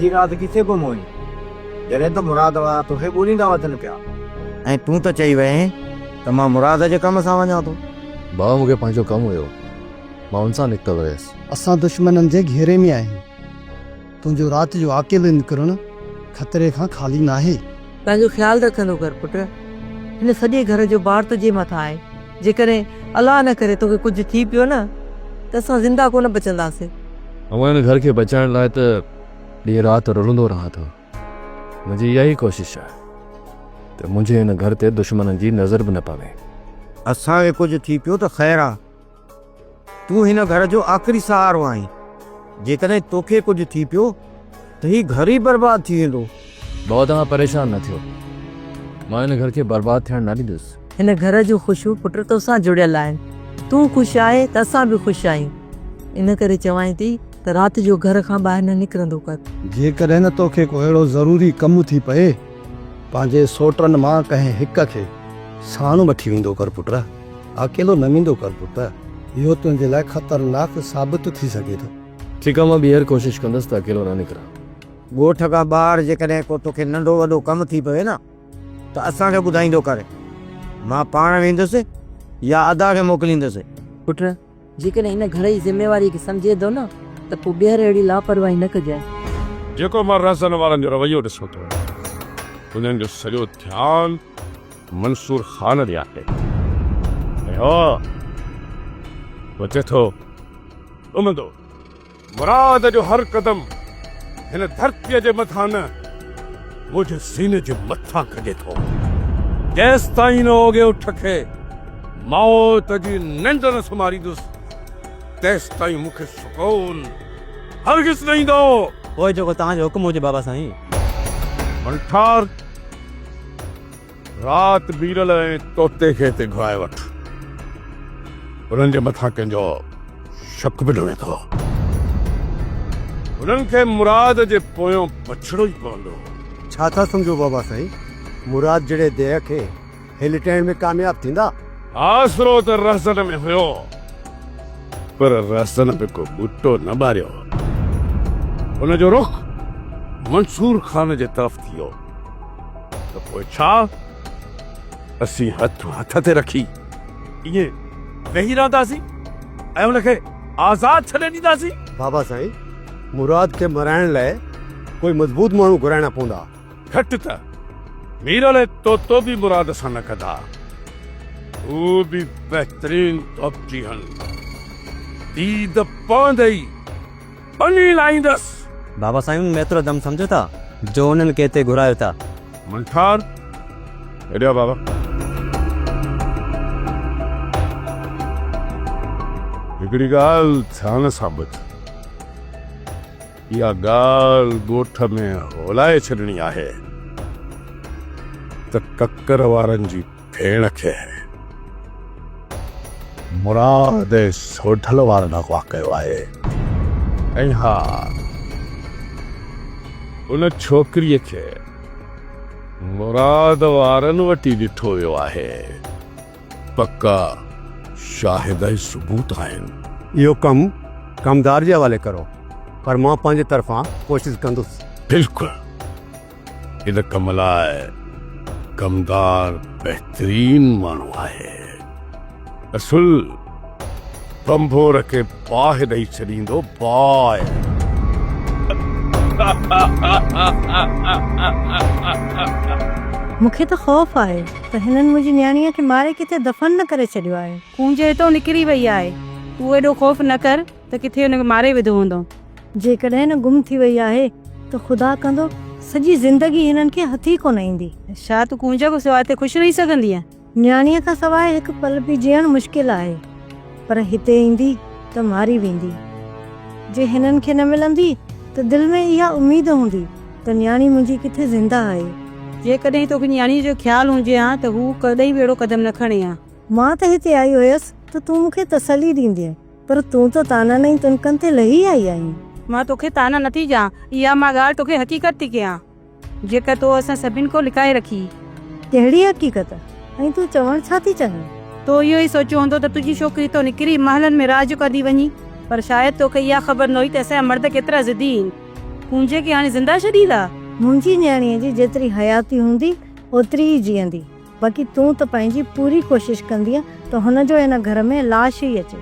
सॼी राति किथे गुम हुई जॾहिं त मुराद वारा तोखे ॻोल्हींदा वञनि पिया ऐं तूं त चई वएं त मां मुराद जे कम सां वञा थो। बाबा मूंखे पंहिंजो कमु हुयो, मां उन सां निकितो वियसि। असां दुश्मननि जे घेरे में आहियूं। तुंहिंजो राति जो अकेले निकिरणु ख़तरे खां ख़ाली न आहे। पंहिंजो ख़्यालु रखंदो कर पुट। हिन सॼे घर जो बार तुंहिंजे मथां आहे। जेकॾहिं अलाह न करे तोखे कुझु थी पियो न त असां ज़िंदा कोन बचंदासीं। ऐं हिन घर खे बचाइण लाइ त ॾींहुं राति रुलंदो रहां थो। मुंहिंजी इहा ई कोशिशि आहे त मुंहिंजे हिन घर ते दुश्मननि जी नज़र बि न पवे। असांखे कुझु थी पियो त ख़ैरु आहे। तूं हिन घर जो आख़िरी सहारो आहीं। जेकॾहिं तोखे कुझु थी पियो त हीउ घर ई बर्बादु थी वेंदो। बाबा तव्हां परेशान न थियो, मां हिन घर खे बर्बादु थियणु न ॾींदुसि। हिन घर जो ख़ुशियूं पुट तोसां जुड़ियल आहिनि। तूं ख़ुशि आहे त असां बि ख़ुशि आहियूं। इन करे चवां थी त राति जो घर खां ॿाहिरि न निकिरंदो कर। जेकॾहिं न तोखे को अहिड़ो ज़रूरी कमु थी पए पंहिंजे सोटनि मां कंहिं हिक खे साणु वठी वेंदो कर पुट। अकेलो न वेंदो कर पुट। इहो तुंहिंजे लाइ ख़तरनाक साबित थी सघे थो। ठीकु आहे, मां ॿीहर कोशिशि कंदुसि त अकेलो न निकिरां। ॻोठ खां ॿाहिरि जेकॾहिं को तोखे नंढो वॾो कमु थी पवे न त असांखे ॿुधाईंदो करे। मां पाण वेंदुसि या अदा खे मोकिलींदुसि। पुट जेकॾहिं हिन घर जी ज़िम्मेवारी खे सम्झे थो न त पोइ ॿीहर अहिड़ी लापरवाही न कजांइ। जेको मां रज़न वारनि जो रवैयो ॾिसो थो, उन्हनि जो सॼो ध्यानु मंसूर ख़ान ॾे आहे। बचे थो उमंदो मुराद जो हर क़दम हिन धरतीअ जे मथां न मुंहिंजे सीने जे मथां कढे थो। जेसि ताईं न ओगे उठ खे मौत जी निंड न सुम्हारींदुसि तेसि ताईं मूंखे सुकून हरगिज़ न ईंदो। पोइ जेको तव्हांजो हुकुम हुजे बाबा साईं। मंठार राति बीरल ऐं तोते खे हिते घुराए वठ। उन्हनि जे मथां कंहिंजो शक बि न वेंदो। उन्हनि खे मुराद जे पोयों बछड़ो ई पवंदो। छा था सम्झो बाबा साईं? मुराद जहिड़े देह खे हिलटेण में कामयाब थींदा? आसरो त रहसन में हुयो, पर रहसन में को बूटो न ॿारियो। उनजो रुख मंसूर ख़ान जे तरफ़ थियो त पोइ छा असीं हथ ते रखी ईअं वेही रहंदासीं ऐं उनखे आज़ाद छॾे ॾींदासीं? बाबा साईं, मुराद खे मराइण लाइ कोई मज़बूत माण्हू घुराइणा पवंदा। घटि त मीरल तोतो बि मुराद सां न कंदा। हू बि बहितरीन तोप जी हन। दीद पवंदे ई पनी लाईंदसि। बाबा साईं में एतिरो दम सम्झो था जो उन्हनि खे हिते घुरायो था। मंठार हेॾियो बाबा। हिकिड़ी ॻाल्हि ध्यान सां ॿुध। इहा ॻाल्हि ॻोठ में होलाए छॾणी आहे त ककर वारनि जी भेण खे मुराद सोढल वारनि अगवा कयो आहे। ऐं हा, उन छोकिरीअ खे मुराद वारनि वटि ॾिठो वियो आहे। पक्का शाहिद ऐं सबूत आहिनि। इहो कमु कमदार जे हवाले करो, पर मां पंहिंजे तरफ़ां कोशिशि कंदुसि। बिल्कुलु, इन कम लाइ कमदार बहितरीन माण्हू आहे। असुल बंभोर खे बाहि ॾेई छॾींदो। बाहि मूंखे त ख़ौफ़ आहे त हिननि मुंहिंजी न्याणीअ खे मारे किथे दफ़न न करे छॾियो आहे। कूंज हितां निकिरी वई आहे। तूं एॾो ख़ौफ़ न कर त किथे हुनखे मारे विधो हूंदो। जेकॾहिं न गुम थी वई आहे त ख़ुदा कंदो सॼी ज़िंदगी हिननि खे हथी कोन ईंदी। छा तूं कूंज खां सवाइ हिते ख़ुशि रही सघंदी आहे? न्याणीअ खां सवाइ हिकु पल बि जीअणु मुश्किल आहे, पर हिते ईंदी त मारी वेंदी। जे हिननि खे न मिलंदी त दिलि में इहा उमेद हूंदी त न्याणी मुंहिंजी किथे ज़िंदा आहे। जेकॾहिं तोखे न्याणीअ जो ख़्यालु हुजे हा त हू कॾहिं बि अहिड़ो क़दम न खणे हा। मां त हिते आई हुयसि त तूं मूंखे तसली ॾींदीअ, पर तूं त ताननि ई तुनकनि ते लही आई आहीं। मां तोखे ताना नथी ॾियां, इहा मां ॻाल्हि तोखे हक़ीक़त थी कयां जेका तो असां सभिनि को लिकाए रखी। कहिड़ी हक़ीक़त? ऐं तूं चवणु छा थी चाहिं? तो इहो ई सोचियो हूंदो त तुंहिंजी छोकिरी तो निकिरी महलनि में राज कंदी वञी, पर शायदि तोखे इहा ख़बर न हुई त असांजा मर्द केतिरा ज़िदी आहिनि। पूंजे खे हाणे ज़िंदा छॾींदा? मुंहिंजी न्याणीअ जी जेतिरी हयाती हूंदी ओतिरी ई जीअंदी। बाक़ी तूं त पंहिंजी पूरी कोशिशि कंदीअ त हुनजो हिन घर में लाश ई अचे।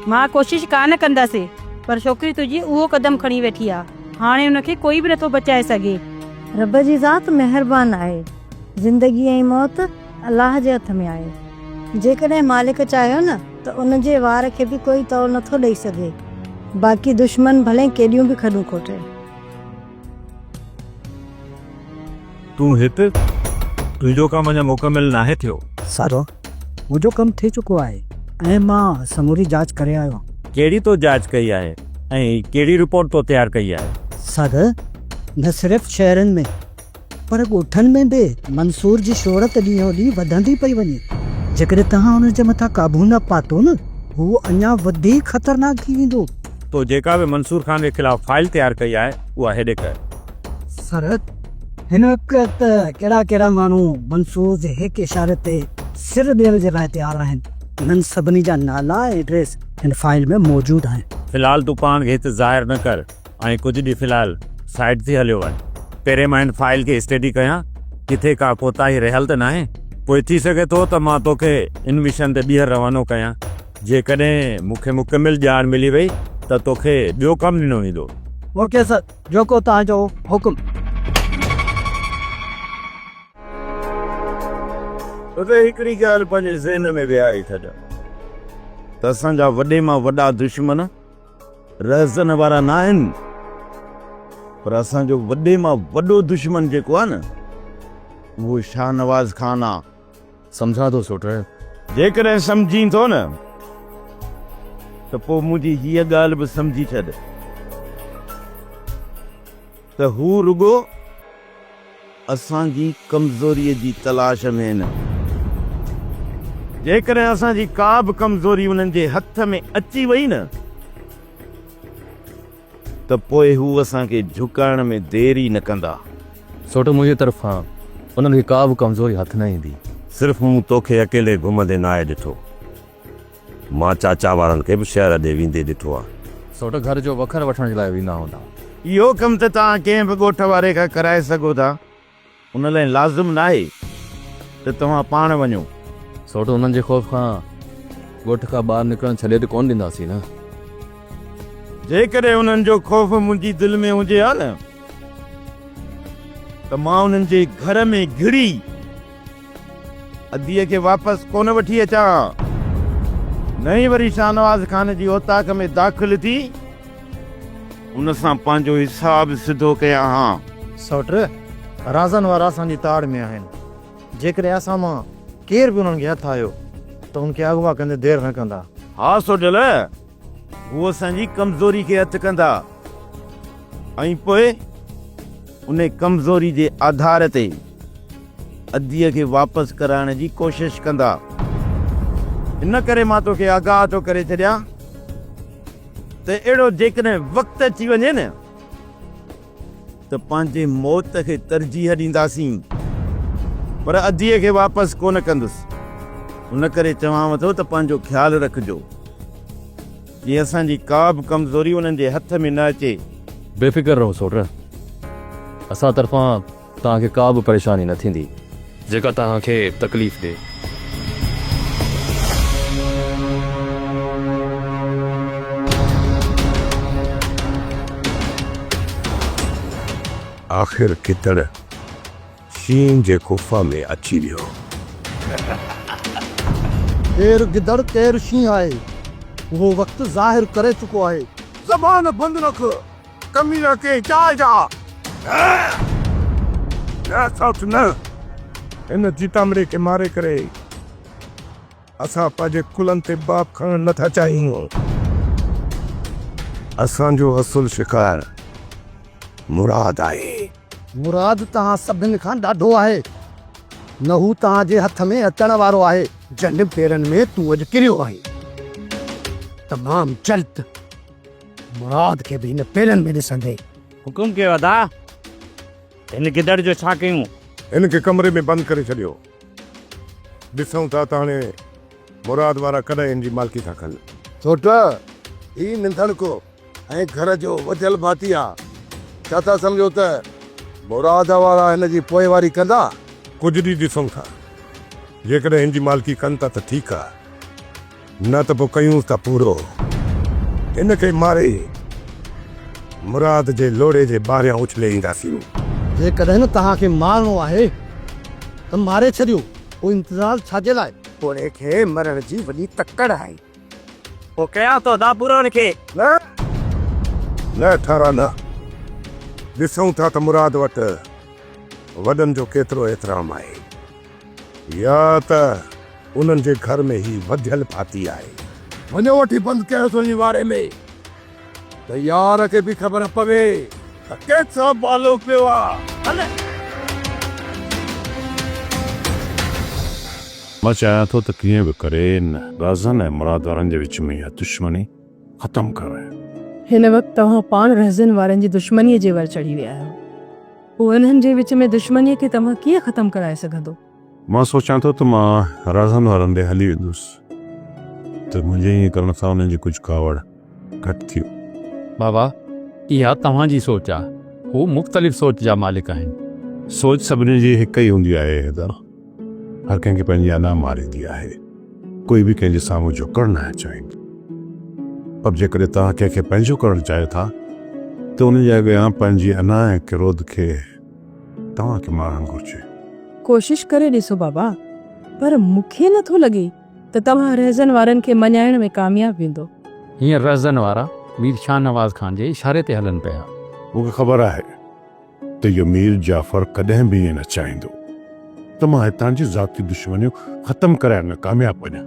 मां कोशिशि कान कंदासीं, पर छोकिरी तुंहिंजी उहो कदम खणी वेठी आहे। हाणे हुनखे कोई बि नथो बचाए सघे। रब जी ज़ात महिरबान आहे। ज़िंदगी ऐं मौत अलाह जे हथ में आहे। जेकॾहिं मालिक चाहियो न त उन जे वार खे बि कोई तौर नथो ॾेई सघे। बाक़ी दुश्मन भले केॾियूं बि खॾूं खोटे। तूं हिते तुंहिंजो कमु अञा मुकमिल नाहे थियो। सर मुंहिंजो कमु थी चुको आहे ऐं मां समूरी जांच करे आयो। कहिड़ी तो जांच कई आहे ऐं कहिड़ी रिपोर्ट तो तयारु कई आहे? सर न सिर्फ़ु शहरनि में पर ॻोठनि में बि मंसूर जी शोहरत ॾींहों ॾींहुं वधंदी पई वञे। जेकॾहिं तव्हां हुन जे मथां काबू न पातो न हू अञा वधीक ख़तरनाक थी वेंदो। तो जेका बि मंसूर खान जे ख़िलाफ़ फाइल तयारु कई आहे उहा हेॾे कर। सर हिन वक़्तु त कहिड़ा कहिड़ा माण्हू मंसूर जे हिकु इशारे ते सिर ॾियण जे लाइ तयारु आहिनि। हिननि सभिनी जा नाला ऐं एड्रेस हिन फाइल में मौजूदु आहिनि। फ़िलहालु तूं पाण खे हिते ज़ाहिर न कर ऐं कुझु ॾींहुं फ़िलहालु साइड ते हलियो वञ। पहिरें मां हिन फाइल खे स्टडी कयां किथे का कोताही रहियल त नाहे। पोइ थी सघे थो त मां तोखे इन मिशन ते ॿीहर रवानो कयां। जेकॾहिं मूंखे मुकमिल ॼाण मिली वई त तोखे ॿियो कमु ॾिनो वेंदो। ओके सर, जेको तव्हांजो हुकुम। हिकिड़ी ॻाल्हि पंहिंजे ज़हन में विहारे छॾ त असांजा वॾे मां वॾा दुश्मन रहज़न वारा न आहिनि, पर असांजो वॾे मां वॾो दुश्मन जेको आहे न उहो शाहनवाज़ खान आहे। सम्झा थो सोट। जेकॾहिं सम्झी थो न त पोइ मुंहिंजी हीअ ॻाल्हि बि सम्झी छॾ त हू रुगो असांजी कमज़ोरीअ जी तलाश में आहिनि। जेकॾहिं असांजी का बि कमज़ोरी उन्हनि जे हथ में अची वई न त पोइ हू असांखे झुकाइण में देरी न कंदा। सोट मुंहिंजी तरफ़ां उन्हनि खे का बि कमज़ोरी हथ न ईंदी। सिर्फ़ु मूं तोखे अकेले घुमंदे न आहे ॾिठो, मां चाचा वारनि खे बि शहर ॾे वेंदे ॾिठो आहे। सोट घर जो वखर वठण जे लाइ वेंदा हूंदा। इहो कमु त तव्हां कंहिं बि ॻोठ वारे खां कराए सघो था। उन लाइ लाज़िम न आहे त तव्हां पाण वञो। सोट उन्हनि जे ख़ौफ़ खां ॻोठ खां ॿाहिरि निकिरण छॾे त कोन ॾींदासीं न। जेकॾहिं उन्हनि जो ख़ौफ़ मुंहिंजी दिलि में हुजे हा न त मां उन्हनि जे घर में घिड़ी अदीअ खे वापसि कोन वठी अचां। न ई वरी शाहनवाज़ खान जी औताक में दाख़िल थी उन सां पंहिंजो हिसाब सिधो कयां हा। सौट राज़न वारा असांजी ताड़ में आहिनि। जेकॾहिं असां मां केर बि उन्हनि खे हथ आयो त उनखे अगवा कंदे देरि न कंदा। हा सोडल, उहो असांजी कमज़ोरी खे हथु कंदा ऐं पोइ उन कमज़ोरी जे आधार ते अदीअ खे वापसि कराइण जी कोशिशि कंदा। इन करे मां तोखे आगाह थो करे छॾियां त अहिड़ो जेकॾहिं वक़्तु अची वञे न त पंहिंजे मौत खे तरजीह ॾींदासीं, पर अदीअ खे वापसि कोन कंदुसि। उन करे चवांव थो त पंहिंजो ख़्यालु रखिजो जीअं असांजी का बि कमज़ोरी उन्हनि जे हथ में न अचे। बेफ़िक्र रहो सोट, असां तरफ़ां तव्हांखे का बि परेशानी न थींदी जेका तव्हांखे तकलीफ़ ॾे। आख़िर कितड़ शीन जे गुफ़ा में अची वियो। केरु गिदड़ केरु शींहुं आहे, उहो वक़्तु ज़ाहिर करे चुको आहे। ज़बान बंदि रख, कमी न के चाहे जा। न इन जीतामरे के मारे करे असां पंहिंजे कुलनि ते बाप खणण नथा चाहियूं। असांजो असुल शिकार मुराद आहे। मुराद तव्हां सभिनि खां ॾाढो आहे। न हू तव्हांजे हथ में अचण वारो आहे, जंहिं पेरनि में तूं अॼु किरियो आहे। तमामु जल्द मुराद खे बि हिन पेरनि में ॾिसंदे। हुकुम कयो अदा, हिन गिदड़ जो छा कयूं? इनखे कमरे में बंदि करे छॾियो। ॾिसूं था त हाणे मुराद वारा कॾहिं इन जी मालिकी था कनि। छोट ही निंधड़ को ऐं घर जो वधियल भाती आहे। छा था सम्झो त मुराद वारा हिन जी पोइवारी कंदा? कुछ ॾींहुं ॾिसूं था, जेकॾहिं हिन जी मालिकी कनि था त ठीकु आहे, न त पोइ कयूं था पूरो। हिन खे मारे मुराद जे लोड़े जे ॿाहिरियां उछले ईंदासीं। जेकॾहिं न तव्हांखे मारणो आहे त मारे छॾियो, पोइ इंतज़ार छाजे लाइ? पोड़े खे मरण जी वॾी तकड़ आहे। पोइ कयां थो दापुरनि खे। न ठारा न, ॾिसूं था त मुराद वटि वॾनि जो केतिरो एतिराम आहे, या त उन्हनि जे घर में ही वधियल फाती आहे। वञो वठी बंदि कयोसि उन वारे में, त यार खे बि ख़बर पवे त केतिरो बालो पियो आहे। मां चाहियां थो त कीअं बि करे राज़न ऐं मुराद वारनि जे विच में इहा दुश्मनी ख़तमु करे। हिन वक़्तु तव्हां पाण रहज़न वारनि जी दुश्मनीअ जे वर चढ़ी विया आहियो। पोइ इन्हनि जे विच में दुश्मनीअ खे तव्हां कीअं ख़तमु कराए सघंदो? मां सोचां थो त मां राज़न वारनि ॾे हली वेंदुसि, त मुंहिंजे ईअं करण सां उन्हनि जी कुझु कावड़ घटि थी। बाबा, इहा तव्हांजी सोच आहे, हू मुख़्तलिफ़ सोच जा मालिक आहिनि। सोच सभिनी जी हिकु ई हूंदी आहे हैदर, हर कंहिंखे पंहिंजी अना मारींदी आहे, कोई बि कंहिंजे साम्हूं झुकणु न चाहींदो। पर जेकॾहिं तव्हां कंहिंखे पंहिंजो करणु चाहियो था त उन जे अॻियां पंहिंजी अना ऐं किरोध खे तव्हांखे मारणु घुरिजे। कोशिश करे ॾिसो बाबा, पर मूंखे नथो लॻे त तव्हां रहज़न वारनि खे मञाइण में कामयाबु वेंदो। हीअं रहज़न वारा मीर शाह नवाज़ खान जे इशारे ते हलनि पिया। मूंखे ख़बर आहे त इहो मीर जाफ़र कॾहिं बि ईअं न चाहींदो त मां हितां जी ज़ाती दुश्मनियूं ख़तमु कराइण में कामयाबु वञा,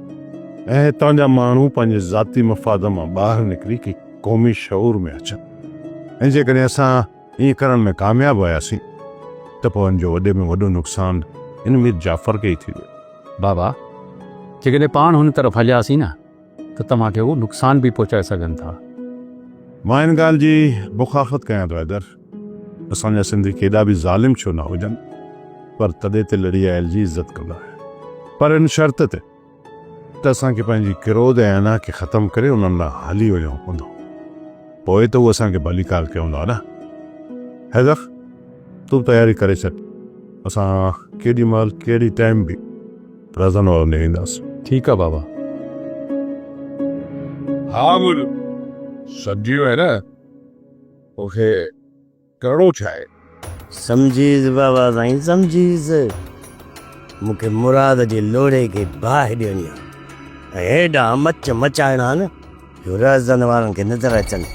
ऐं हितां जा माण्हू पंहिंजे ज़ाती मफ़ाद मां ॿाहिरि निकिरी के क़ौमी शऊर में अचनि। ऐं जेकॾहिं असां ईअं करण में कामयाबु हुयासीं त पोइ हिन जो वॾे में वॾो नुक़सानु हिन मीर जाफ़र खे ई थी वियो। बाबा, जेकॾहिं पाण हुन तरफ़ हलियासीं न त तव्हांखे उहो नुक़सान बि पहुचाए सघनि था। मां हिन ॻाल्हि जी मुखाफ़त कयां थो हैदर, असांजा सिंधी केॾा बि ज़ालिम छो न हुजनि, पर तॾहिं ते लड़ी आयल जी इज़त कंदा आहिनि, पर इन शर्त ते त असांखे पंहिंजी किरोध ऐं अना खे ख़तमु करे उन्हनि लाइ हली वञणो पवंदो, पोइ त उहो असांखे भलीकार कयूंदा न। हैदर, तूं तयारी करे छॾ, असां केॾी महिल कहिड़ी टाइम बि रहज़न वारनि ॾे ईंदासीं। ठीकु आहे बाबा। हा बोल, सब्जियूं है न, मूंखे करिणो छा आहे? समझीस बाबा साईं, समझीस। मूंखे मुराद जे लोड़े खे बाहि ॾियणी आहे ऐं हेॾा मच मचाइणा न जो रहज़न वारनि खे नज़र अचनि।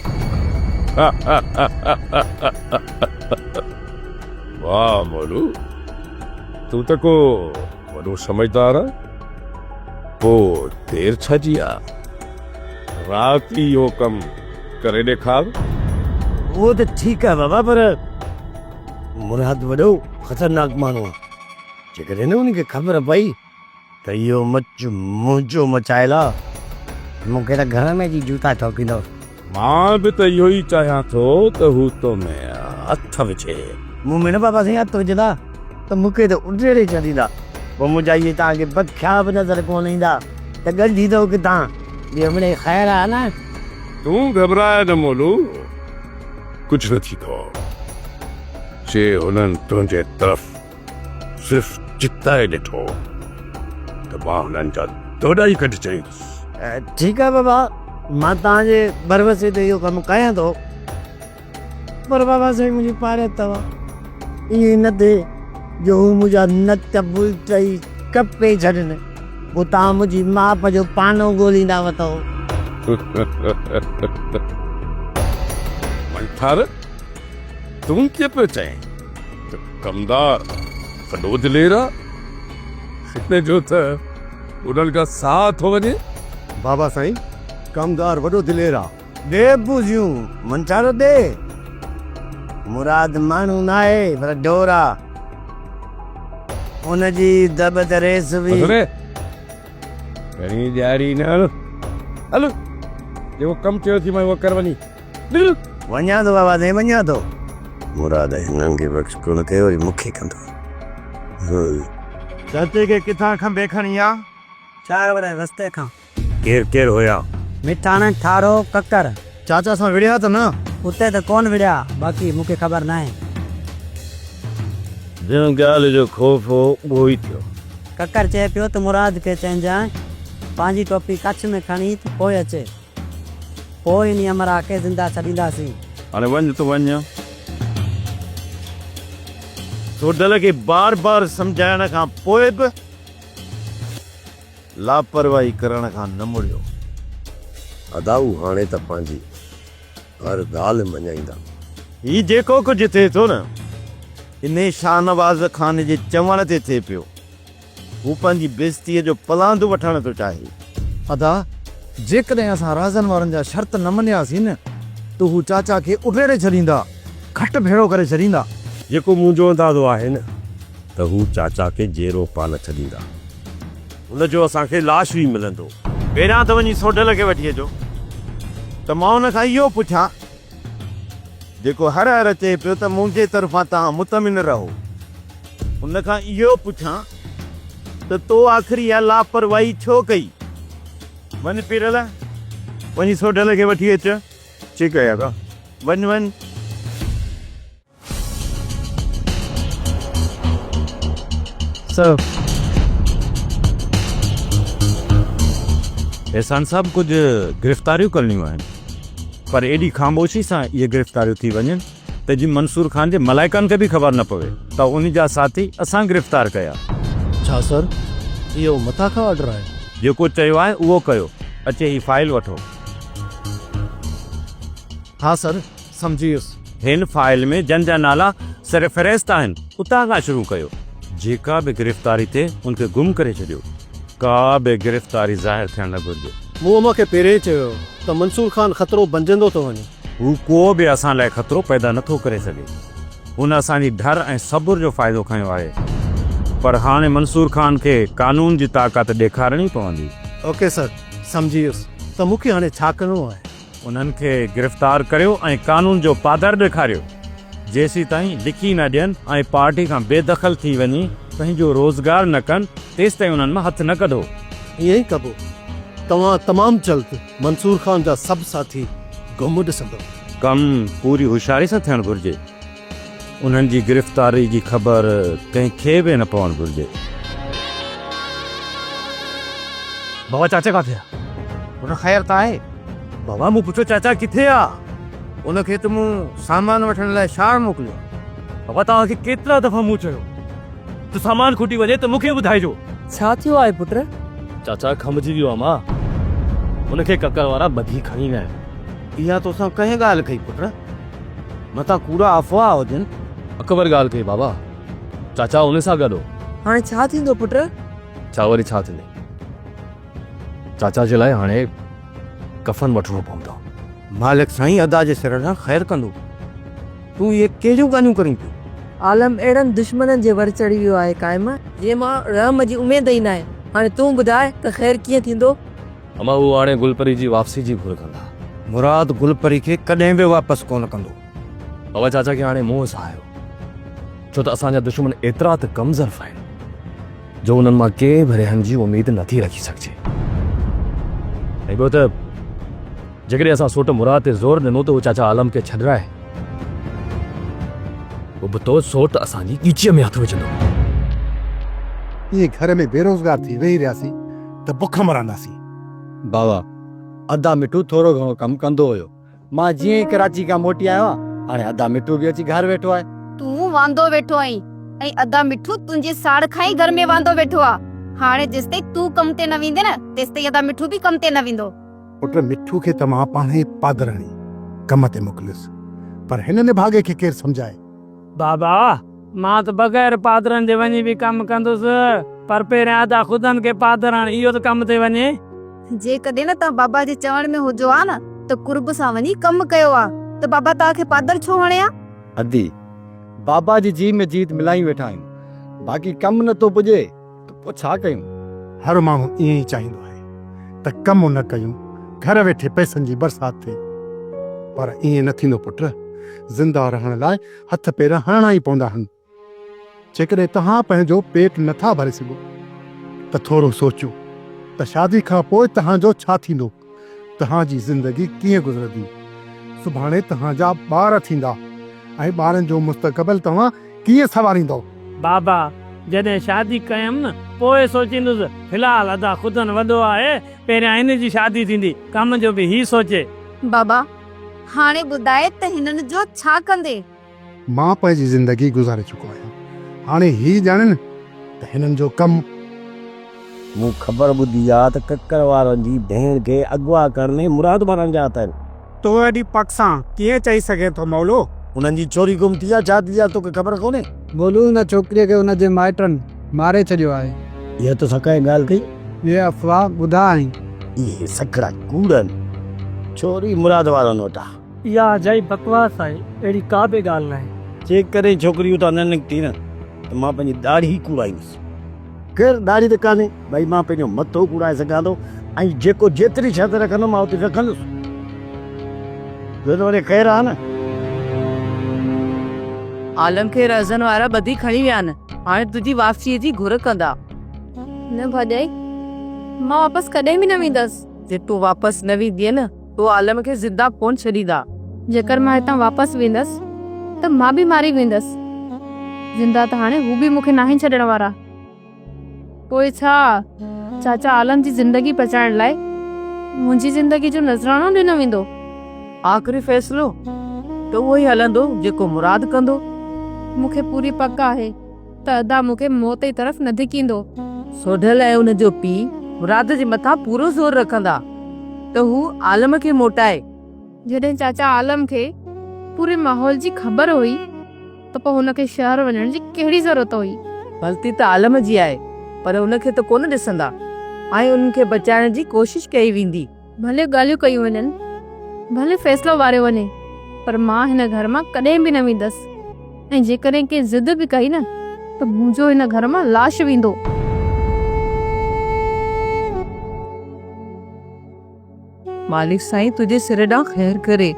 वाह मोलू, तूं त को वॾो समझदार आहे। पोइ देर छा जी आहे, राति इहो कमु करे ॾेखार। उहो त ठीकु आहे बाबा, पर मुराद वॾो ख़तरनाक माण्हू आहे। जेकॾहिं न उनखे ख़बर पई त इहो मच मुंहिंजो मचायल आहे, मूंखे त घर में जी जूता ठोकींदो। मां बि त इहो ई चाहियां थो त हू तो में हथ विझे। मूं में न बाबा साईं हथु विझंदा त मूंखे त उॾेड़े छॾींदा, पोइ मुंहिंजा इहे तव्हांखे बदख्या बि नज़र कोन ईंदा त ॻंढी अथव किथां। ॿियो मिड़े ख़ैरु आहे न? तूं घबराए न मोलू, कुझु न थींदो। जे हुननि तुंहिंजे तरफ़ सिर्फ़ु चिताए ॾिठो त मां हुननि जा दोॾा ई कढी चईंदुसि। ठीकु आहे बाबा, मां तव्हांजे भरवसे ते इहो कमु कयां थो, पर बाबा साईं मुंहिंजी पारे अथव, ईअं न थिए जो हू मुंहिंजा नत बुत ई कपे छॾनि, पोइ तव्हां मुंहिंजी माप जो पानो ॻोल्हींदा वठो। मंथार, तूं कीअं पियो चएं त कमदार वॾो दिलेर आहे, हिन जो त उन्हनि खां साह थो वञे। बाबा साईं, कमदार वॾो दिलेर आहे। दे पूजियूं मंचारो दे, मुराद माण्हू न आहे पर डोर आहे, हुनजी दब त रेस बि। घणी ॾियारी न, हलो जेको कमु चयो थी मां उहो कर वञी। वञा थो बाबा साईं, वञा थो। मुराद हिननि खे बख़्श कोन कयो, वरी मूंखे कंदो। चाचे खे किथां खंबे खणी आहे? 4 वॾे रस्ते खां। केरु केरु हुया? मिठाण ठारो ककर। चाचा सां विड़िया त न? उते त कोन विड़िया, बाक़ी मूंखे ख़बर न आहे। जिन ॻाल्हि जो ख़ौफ़ हो उहो ई थियो। ककर चए पियो त मुराद खे चइजांइ पंहिंजी टोपी कच्छ में खणी त पोइ अचे, पोइ इन अमरा खे ज़िंदा छॾींदासीं। हाणे वञ तूं वञ। सोडल खे बार बार सम्झाइण खां पोइ बि लापरवाही करण खां न मुड़ियो। अदाऊ हाणे त पंहिंजी हर ॻाल्हि मञाईंदा। ही जेको कुझु थिए थो न, इन शाहनवाज़ खान जे चवण ते थिए पियो। हू पंहिंजी बेइज़तीअ जो पलांदू वठण थो चाहे। अदा जेकॾहिं असां राज़नि वारनि जा शर्त न मञियासीं न त हू चाचा खे उभेरे छॾींदा, घटि भेड़ो करे छॾींदा। जेको मुंहिंजो अंदाज़ो आहे न त हू चाचा खे जेरो पान छॾींदा, हुनजो असांखे लाश बि मिलंदो। पहिरियां त वञी सोडल खे वठी अचो त मां हुन खां इहो पुछां जेको हर हर चए पियो त मुंहिंजे तरफ़ां तव्हां मुतमिन रहो। हुन खां इहो पुछां त तो आख़िरी इहा लापरवाही छो कई। वञ पीरल, वञी सोडल खे वठी अच। ठीकु आहे अदा। वञ वञ। सर एहसान साहब, कुझु गिरफ़्तारियूं करणियूं आहिनि, पर एॾी ख़ामोशी सां इहे गिरफ़्तारियूं थी वञनि त जीअं मंसूर खान जे मलाइकनि खे बि ख़बर न पवे त उन जा साथी असां गिरफ़्तार कया। छा सर, इहो मथां खां ऑर्डर आहे? जेको चयो आहे उहो कयो। अचे ही फाइल वठो। हाँ सर, सम्झी वियुसि। हिन फाइल में जन जा नाला सिर्फ़ फ़हिरिस्त आहिनि, उतां खां शुरू कयो। जेका बि गिरफ़्तारी थिए उनखे गुम करे छॾियो। का बि गिरफ़्तारी ज़ाहिर थियण न घुरिजे। मूं मूंखे पहिरें चयो त मंसूर खान ख़तरो बणजंदो थो वञे। हू को बि असां लाइ ख़तरो पैदा नथो करे सघे। हुन असांजी डर ऐं सबुर जो फ़ाइदो खयो आहे, पर हाणे मंसूर खान खे कानून जी ताक़त ॾेखारणी पवंदी। ओके सर, सम्झी वियुसि। त मूंखे हाणे छा करिणो आहे? उन्हनि खे गिरफ़्तार करियो ऐं कानून जो पादर ॾेखारियो। जेसीं ताईं लिखी न ॾियनि ऐं पार्टी खां बेदख़ल थी वञी पंहिंजो रोज़गार न कनि, तेसि ताईं उन्हनि मां हथु न कढो। ईअं ई कबो। तव्हां तमामु जल्द मंसूर खान जा सभु साथी गुम ॾिसंदो। कमु पूरी होशियारी सां थियणु घुरिजे। उन्हनि जी गिरफ़्तारी जी ख़बर कंहिंखे बि न पवणु घुरिजे। बाबा चाचा किथे आहे? हुन ख़ैर त आहे। बाबा, मूं पुछो चाचा किथे आहे? उनखे त मूं सामान वठण लाइ शहर मोकिलियो। बाबा तव्हांखे केतिरा दफ़ा मूं चयो त सामान खुटी वञे त मूंखे ॿुधाइजो। छा थियो आहे पुट? चाचा खमजी वियो आहे मां, उनखे ककर वारा ॿधी खणी विया आहिनि। इहा तोसां कंहिं ॻाल्हि कई पुट? मथां कूड़ा अफ़वाह हुजनि। अकबर ॻाल्हि कई बाबा, चाचा उन सां गॾु हो। हाणे छा थींदो पुट? छा वरी छा थींदे, चाचा जे लाइ हाणे कफन वठिणो पवंदो। मालिक साईं अदा जे सिर सां ख़ैर कंदो। तूं इहे कहिड़ियूं ॻाल्हियूं करीं पियो? आलम अहिड़नि दुश्मननि जे वर चढ़ी वियो आहे क़ाइम, जंहिं मां रहम जी उमेद ई न आहे। हाणे तूं ॿुधाए त ख़ैर कीअं थींदो? अमा हू हाणे गुलपरी जी वापसी जी घुर कंदा। मुराद गुलपरी खे कॾहिं बि वापसि कोन कंदो। बाबा चाचा खे हाणे मोह सहायो, छो त असांजा दुश्मन एतिरा त कमज़ोर आहिनि जो उन्हनि मां कंहिं बि रहम जी उमेद नथी रखी सघिजे। ऐं ॿियो त जेकॾहिं असां सोट मुराद ते ज़ोर ॾिनो त उहो चाचा आलम खे छॾाए, पोइ बि तो सोट असांजी कीचीअ में हथु विझंदो। इहे घर में बेरोज़गार थी वेही रहियासीं त बुख मरंदासीं। बाबा अदा मिठू थोरो घणो कमु कंदो हुयो। मां जीअं ई कराची खां मोटी आयो आहियां, हाणे अदा मिठू बि अची घर वेठो आहे। तूं वांदो वेठो आहीं ऐं अदा मिठू तुंहिंजे साड़ खां ई घर में वांदो वेठो आहे। हाणे जेसि ताईं तूं कम ते न वेंदे न, तेसि ताईं अदा मिठू बि कम ते न वेंदो। पुट मिठू खे त मां पाण ई पादराणी कम ते मोकिलियुसि, पर हिन भागे खे केरु सम्झाए? बाबा मां त बग़ैर पादरनि जे वञी बि कमु कंदुसि, पर पहिरियां अदा ख़ुदनि खे पादराणी इहो त कम ते वञे। जेकॾहिं न तव्हां बाबा जे चवण में हुजो आ न त कुर्ब सां वञी कमु कयो आ, त बाबा तव्हांखे पादर छो हणे आ? अदी बाबा जी जी में जीत मिलाई वेठा आहियूं, बाक़ी कमु नथो पुॼे त पोइ छा कयूं? हर माण्हू ईअं ई चाहींदो आहे त कमु न कयूं, घर वेठे पैसनि जी बरसाति थिए, पर ईअं न थींदो पुट। ज़िंदा रहण लाइ हथ पेर हणणा ई पवंदा आहिनि। जेकॾहिं तव्हां पंहिंजो पेट नथा भरे सघो त थोरो सोचो त शादी खां पोइ तव्हांजो छा थींदो, तव्हांजी ज़िंदगी कीअं गुज़रंदी। सुभाणे तव्हांजा ॿार थींदा ऐं ॿारनि जो मुस्तक़बिल तव्हां कीअं सवारींदव? बाबा जॾहिं शादी कयमि न पोइ सोचींदुसि फ़िलहाल अदा ख़ुदनि वॾो आहे पहिरियां हिन जी शादी थींदी कम जो बि ही सोचे। बाबा हाणे ॿुधाए त हिननि जो छा कंदे? मां पंहिंजी ज़िंदगी गुज़ारे चुको आहियां, हाणे ही ॼाणनि त हिननि जो कमु। मूं ख़बर ॿुधी आहे त ककर वारनि जी भेण खे अगवा करणे मुराद वारनि जा अथनि। तो एॾी पक सां कीअं चई सघे थो मौलो? उन्हनि जी चोरी गुम थी आहे, छा थी आहे तोखे ख़बर कोन्हे? बोलू न छोकिरीअ खे हुनजे माइटनि मारे छॾियो आहे। इहा त सकाए ॻाल्हि कई। ये अफ़वाह ॿुधा आहीं? इहे सकड़ा कूड़नि, छोरी मुराद वारनि वटां। इहा अजाई बकवास आहे, अहिड़ी का बि ॻाल्हि न आहे। जेकॾहिं छोकिरी उतां न निकिती न त मां पंहिंजी दाढ़ी ई कूड़ाईंदुसि। ख़ैर दाढ़ी त कान्हे भई, मां पंहिंजो मथो कूड़ाए सघां थो ऐं जेको जेतिरी शर्त रखंदुमि मां ओतिरी रखंदुसि। वरी ख़ैर आहे न। आलम खे रज़न वारा ॿधी खणी विया न, हाणे तुंहिंजी वापसीअ जी घुर कंदा। न भाॼाई मां वापसि कॾहिं बि न वेंदसि। जे तूं वापसि न वेंदीअ न तो आलम खे ज़िंदा कोन छॾींदा। जेकर मां हितां वापसि वेंदसि त मां बि मारी वेंदसि। ज़िंदा त हाणे हू बि मूंखे नाहे छॾण वारा। पोइ छा चाचा आलम जी ज़िंदगी बचाइण लाइ मुंहिंजी ज़िंदगी जो नज़रानो ॾिनो वेंदो? आख़िरी फ़ैसिलो त उहो ई हलंदो जेको मुराद कंदो। मूंखे पूरी पक आहे त अदा मूंखे मौत जी तरफ़ न धिकींदो। सोढल ऐं उनजो पीउ मुराद जे मथां पूरो ज़ोर रखंदा त हू आलम खे मोटाए। जॾहिं चाचा आलम खे पूरे माहौल जी ख़बर हुई त पोइ हुनखे शहर वञण जी कहिड़ी ज़रूरत हुई? ग़लती त आलम जी आहे, पर उनखे त कोन ॾिसंदा ऐं उनखे बचाइण जी कोशिश कई वेंदी। भले ॻाल्हियूं कयूं वञनि, भले फ़ैसिलो वारियो वञे, पर मां हिन घर मां कॾहिं बि न वेंदसि। ऐं जेकॾहिं कंहिं ज़िद बि कई न त मुंहिंजो हिन घर मां लाश वेंदो। मालिक साईं तुंहिंजे सिर ॾांहुं ख़ैर करे,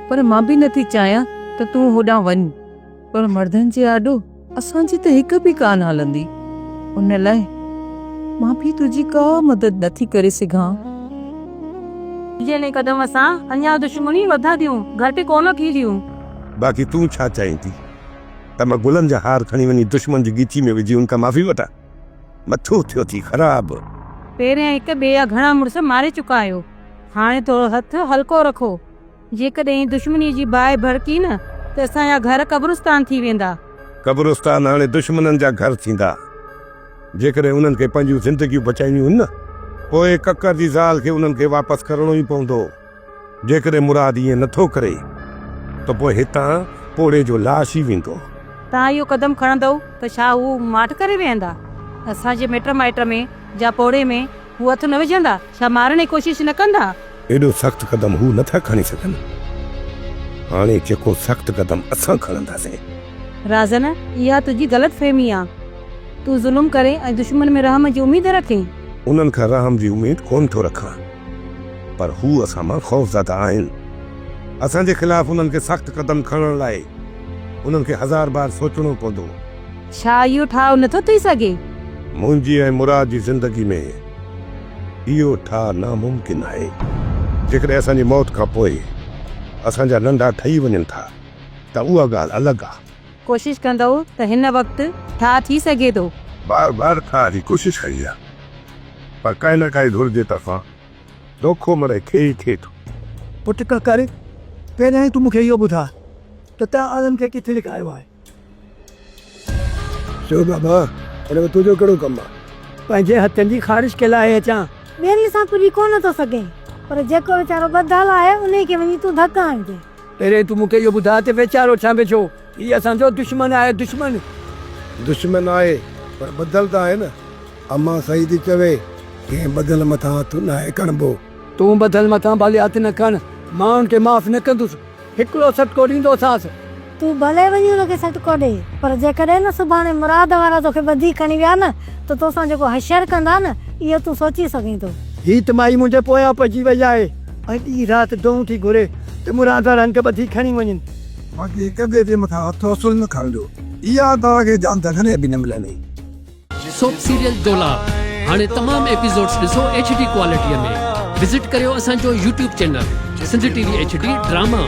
पर मां बि नथी चाहियां त तूं होॾां वञ। पर मर्दनि जे आॾो असांजी त हिकु बि कान हलंदी, उन लाइ मां बि तुंहिंजी का मदद नथी करे सघां। जने कदम सां अञा दुश्मनी वधादियूं घटि कोन थींदियूं। बाक़ी तूं छा चाहीं थी त मां गुलनि जा हार खणी वञी दुश्मन जी गीची में विझी उनखां माफ़ी वठां? मथो थियो थी ख़राब। पहिरियां हिक ॿिए जा घणा मुड़ुस मारे चुका आहियो, हाणे थोरो हथ हल्को रखो। जेकॾहिं दुश्मनी जी बाहि भड़की न त असांजा घर कब्रिस्तान थी वेंदा। कब्रिस्तान हाणे दुश्मननि जा घर थींदा। जेकॾहिं उन्हनि खे पंहिंजूं ज़िंदगियूं बचाइणियूं आहिनि न पोइ ककर जी ज़ाल खे उन्हनि खे वापसि करणो ई पवंदो। जेकॾहिं मुराद ईअं नथो करे त पोइ हितां पोड़े जो लाश ई वेंदो। तव्हां इहो कदम खणंदव त छा हू माठ करे वेहंदा? असांजे मिट माइट में या पोड़े में हू हथ न विझंदा? छा मारण जी कोशिशि न कंदा? एॾो सख़्तु कदम हू नथा खणी सघनि। हाणे जेको सख़्तु कदम असां खणंदासीं। राज़न इहा तुंहिंजी ग़लति फ़हमी आहे। तूं ज़ुल्म करे ऐं दुश्मन में रहम जी उमेद रखीं। उन्हनि खां रहम जी उमेद कोन थो रखां, पर हू असां मां ख़ौफ़ज़दा आहिनि। असांजे ख़िलाफ़ उन्हनि खे सख़्तु कदम खणण लाइ उन्हनि खे 1000 बार सोचणो पवंदो। छा इहो ठाह नथो थी सघे? मुंहिंजी ऐं मुराद जी ज़िंदगी में इहो ठाह नामुमकिन आहे। जेकॾहिं असांजी मौत खां पोइ असांजा नंढा ठही वञनि था त उहा ॻाल्हि अलॻि आहे। कोशिश कंदव त हिन वक़्तु ठाह थी सघे थो। बार बार ठाह जी कोशिश कई आहे, पर काई न काई धुर जे तरफ़ां दोखो मरे खे ई थिए थो। पुट ककर पहिरियां ई तूं मूंखे इहो ॿुधा त तव्हां आलम खे किथे लिखायो आहे? चओ बाबा हिन में तुंहिंजो कहिड़ो कमु आहे? पंहिंजे हथनि जी ख़ारिश के लाइ अचां। ॿियनि सां पुरी कोन थो सघे, पर जेको वीचारो ॿधल आहे उन खे वञी तूं धका हणिजे। पहिरें तूं मूंखे इहो ॿुधा त वीचारो छा वेठो? हीअ असांजो दुश्मन आहे। दुश्मन आहे पर बदल त आहे न। अम्मा सही थी चवे, कंहिं बदल मथां हथ न आहे कणबो। तूं बदल मथां भले हथ न खण, मां उनखे माफ़ न कंदुसि। हिकिड़ो सटको ॾींदोसांसि। तूं भले वञी हुनखे सटको ॾे, पर जेकॾहिं न सुभाणे मुराद वारा तोखे ॿधी खणी विया न त तोसां जेको हशर कंदा न इहो तूं सोची सघीं थो। ही त माई मुंहिंजे पोयां पइजी वई आहे ऐं ॾींहुं राति दों थी घुरे त मुराद वारनि खे ॿधी खणी वञनि। बाक़ी हिक ॿिए जे मथां हथ असुल न खणिजो, इहा तव्हांखे जान तकने बि न मिलंदी। सोप सीरियल डोला हाणे तमाम एपिसोड्स ॾिसो HD क्वालिटीअ में। विज़िट करियो असांजो YouTube channel Sindh TV HD drama.